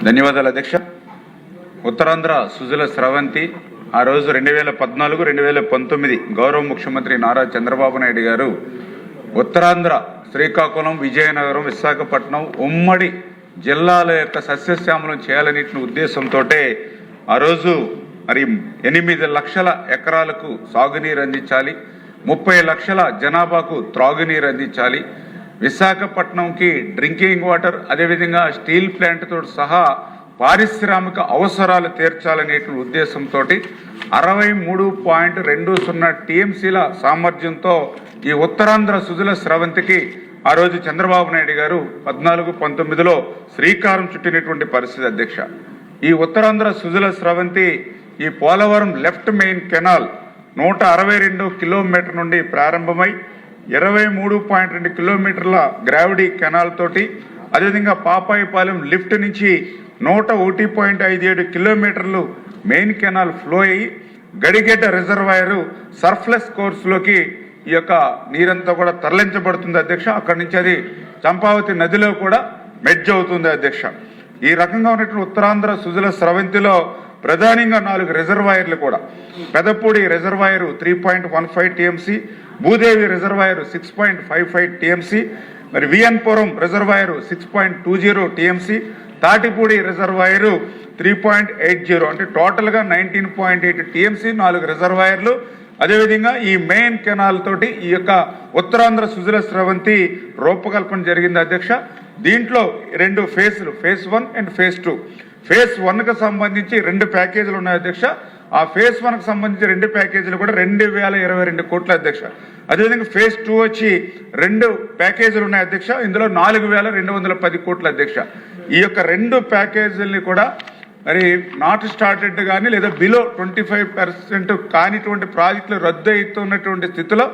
ధన్యవాదాలు అధ్యక్ష. ఉత్తరాంధ్ర సుజల స్రవంతి ఆ రోజు 2014-2019 గౌరవ ముఖ్యమంత్రి నారా చంద్రబాబు నాయుడు గారు ఉత్తరాంధ్ర శ్రీకాకుళం, విజయనగరం, విశాఖపట్నం ఉమ్మడి జిల్లాల యొక్క సస్యశ్యామలం చేయాలనే ఉద్దేశంతో ఆ రోజు మరి 8 లక్షల ఎకరాలకు సాగునీరు అందించాలి, 30 లక్షల జనాభాకు త్రాగునీరు అందించాలి, విశాఖపట్నంకి డ్రింకింగ్ వాటర్, అదేవిధంగా స్టీల్ ప్లాంట్తో సహా పారిశ్రామిక అవసరాలు తీర్చాలనే ఉద్దేశంతో 63.20 టీఎంసీల సామర్థ్యంతో ఈ ఉత్తరాంధ్ర సుజల స్రవంతికి ఆ రోజు చంద్రబాబు నాయుడు గారు 14-19లో శ్రీకారం చుట్టినటువంటి పరిస్థితి అధ్యక్ష. ఈ ఉత్తరాంధ్ర సుజల స్రవంతి ఈ Polavaram left main canal 162 kilometre నుండి ప్రారంభమై 23.2 కిలోమీటర్ల గ్రావిటీ కెనాల్ తోటి, అదేవిధంగా పాపాయిపాలెం లిఫ్ట్ నుంచి 101.57 కిలోమీటర్లు మెయిన్ కెనాల్ ఫ్లో అయ్యి గడిగెడ్డ రిజర్వాయరు సర్ఫ్లెస్ కోర్సులోకి ఈ యొక్క నీరంతా కూడా తరలించబడుతుంది అధ్యక్ష. అక్కడి నుంచి అది చంపావతి నదిలో కూడా మెడ్జ్ అవుతుంది అధ్యక్ష. ఈ రకంగా ఉన్నటువంటి ఉత్తరాంధ్ర సుజల స్రవంతిలో ప్రధానంగా 4 రిజర్వాయర్లు కూడా, Pedapudi reservoir 3.15 TMC, Bhudevi reservoir 6.55 TMC, మరి విఎన్పురం రిజర్వాయరు 6.20 టీఎంసీ, తాటిపూడి రిజర్వాయరు 3.80, అంటే టోటల్గా 19.8 టీఎంసీ 4 రిజర్వాయర్లు. అదేవిధంగా ఈ మెయిన్ కెనాల్ తోటి ఈ యొక్క ఉత్తరాంధ్ర సుజల స్రవంతి రూపకల్పన జరిగింది అధ్యక్ష. దీంట్లో 2 ఫేజ్లు, ఫేజ్ 1 అండ్ ఫేజ్ 2. ఫేజ్ 1కు సంబంధించి 2 ప్యాకేజీలు ఉన్నాయి అధ్యక్ష. ఆ ఫేజ్ 1కు సంబంధించి 2 ప్యాకేజీలు కూడా 2022 కోట్ల అధ్యక్ష. అదేవిధంగా ఫేజ్ 2 వచ్చి 2 ప్యాకేజీలు ఉన్నాయి అధ్యక్ష. ఇందులో 4210 కోట్ల అధ్యక్ష. ఈ యొక్క 2 ప్యాకేజీలని కూడా మరి నాట్ స్టార్టెడ్ కానీ లేదా బిలో 25% కానిటువంటి ప్రాజెక్టులు రద్దు అవుతున్నటువంటి స్థితిలో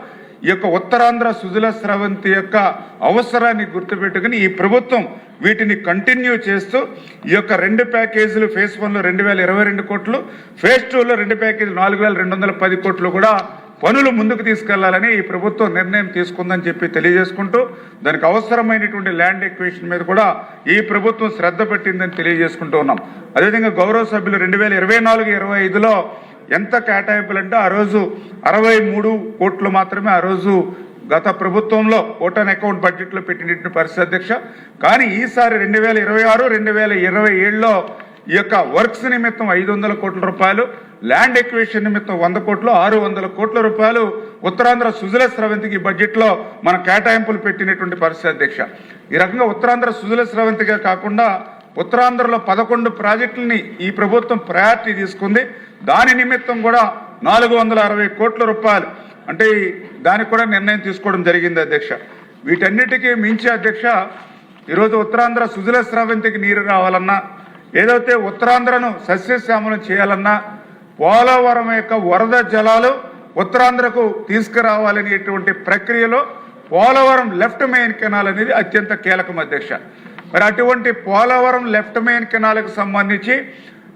ఈ యొక్క ఉత్తరాంధ్ర సుజల స్రవంతి యొక్క అవసరాన్ని గుర్తుపెట్టుకుని ఈ ప్రభుత్వం వీటిని కంటిన్యూ చేస్తూ ఈ యొక్క 2 ప్యాకేజీలు ఫేజ్ 1లో 2022 కోట్లు, ఫేజ్ 2లో 2 ప్యాకేజీలు 4210 కోట్లు కూడా పనులు ముందుకు తీసుకెళ్లాలని ఈ ప్రభుత్వం నిర్ణయం తీసుకుందని చెప్పి తెలియజేసుకుంటూ, దానికి అవసరమైనటువంటి ల్యాండ్ ఎక్విజిషన్ మీద కూడా ఈ ప్రభుత్వం శ్రద్ధ పెట్టిందని తెలియజేసుకుంటూ ఉన్నాం. అదేవిధంగా గౌరవ సభ్యులు 2024-25లో ఎంత కేటాయింపులంటే ఆ రోజు 63 కోట్లు మాత్రమే ఆ రోజు గత ప్రభుత్వంలో ఓటాన్ అకౌంట్ బడ్జెట్లో పెట్టినటువంటి పరిస్థితి అధ్యక్ష. కానీ ఈసారి 2026-2027లో ఈ యొక్క వర్క్స్ నిమిత్తం 500 కోట్ల రూపాయలు, ల్యాండ్ ఎక్విజిషన్ నిమిత్తం 100 కోట్లు, 600 కోట్ల రూపాయలు ఉత్తరాంధ్ర సుజల స్రవంతికి బడ్జెట్లో మన కేటాయింపులు పెట్టినటువంటి పరిస్థితి అధ్యక్ష. ఈ రకంగా ఉత్తరాంధ్ర సుజల స్రవంతిగా కాకుండా ఉత్తరాంధ్రలో 11 ప్రాజెక్టులని ఈ ప్రభుత్వం ప్రయారిటీ తీసుకుంది. దాని నిమిత్తం కూడా 460 కోట్ల రూపాయలు, అంటే దానికి కూడా నిర్ణయం తీసుకోవడం జరిగింది అధ్యక్ష. వీటన్నిటికీ మించి అధ్యక్ష, ఈరోజు ఉత్తరాంధ్ర సుజల స్రవంతికి నీరు రావాలన్నా, ఏదైతే ఉత్తరాంధ్రను సస్యశ్యామలం చేయాలన్నా, పోలవరం యొక్క వరద జలాలు ఉత్తరాంధ్రకు తీసుకురావాలనేటువంటి ప్రక్రియలో పోలవరం లెఫ్ట్ మెయిన్ కెనాల్ అనేది అత్యంత కీలకం అధ్యక్ష. మరి అటువంటి పోలవరం లెఫ్ట్ మెయిన్ కెనాల్కు సంబంధించి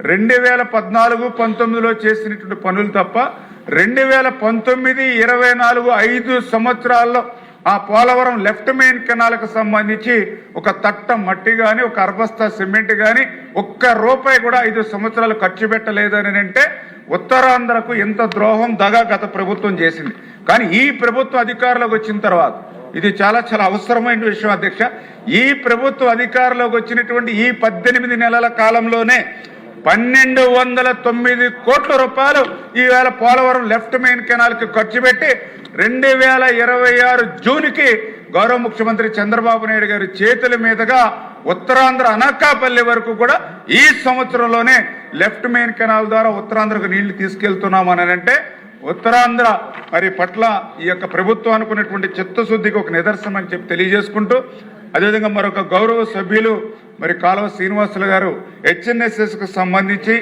2014-19లో చేసినటువంటి పనులు తప్ప 2019-24 5 సంవత్సరాల్లో ఆ పోలవరం లెఫ్ట్ మెయిన్ కెనాల్కు సంబంధించి ఒక తట్ట మట్టి కానీ, ఒక అర్బస్తా సిమెంట్ కానీ, ₹1 కూడా 5 సంవత్సరాలు ఖర్చు పెట్టలేదని అంటే ఉత్తరాంధ్రకు ఎంత ద్రోహం దగా గత ప్రభుత్వం చేసింది. కానీ ఈ ప్రభుత్వం అధికారంలోకి వచ్చిన తర్వాత ఇది చాలా అవసరమైన విషయం అధ్యక్ష. ఈ ప్రభుత్వం అధికారంలోకి వచ్చినటువంటి ఈ 18 నెలల కాలంలోనే 1209 కోట్ల రూపాయలు ఈవేళ పోలవరం లెఫ్ట్ మెయిన్ కెనాల్కి ఖర్చు పెట్టి 2026 జూన్కి గౌరవ ముఖ్యమంత్రి చంద్రబాబు నాయుడు గారి చేతుల మీదుగా ఉత్తరాంధ్ర అనకాపల్లి వరకు కూడా ఈ సంవత్సరంలోనే లెఫ్ట్ మెయిన్ కెనాల్ ద్వారా ఉత్తరాంధ్రకు నీళ్లు తీసుకెళ్తున్నామని అంటే ఉత్తరాంధ్ర మరి పట్ల ఈ యొక్క ప్రభుత్వం అనుకున్నటువంటి చిత్తశుద్ధికి ఒక నిదర్శనం అని చెప్పి తెలియజేసుకుంటూ, అదేవిధంగా మరొక గౌరవ సభ్యులు మరి కాలువ శ్రీనివాసులు గారు హెచ్ఎన్ఎస్ఎస్కు సంబంధించి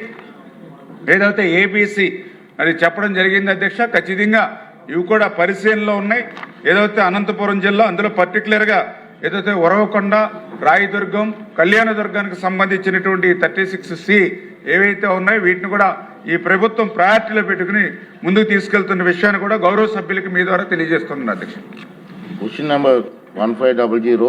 ఏదైతే ఏబీసీ అది చెప్పడం జరిగింది అధ్యక్ష. ఖచ్చితంగా ఇవి కూడా పరిశీలనలో ఉన్నాయి. ఏదైతే అనంతపురం జిల్లా, అందులో పర్టికులర్గా ఏదైతే ఉరవకొండ, రాయదుర్గం, కళ్యాణదుర్గానికి సంబంధించినటువంటి 36C ఏవైతే ఉన్నాయో వీటిని కూడా ఈ ప్రభుత్వం ప్రయారిటీలో పెట్టుకుని ముందుకు తీసుకెళ్తున్న విషయాన్ని కూడా గౌరవ సభ్యులకి మీ ద్వారా తెలియజేస్తున్నాను అధ్యక్ష. Question number 1500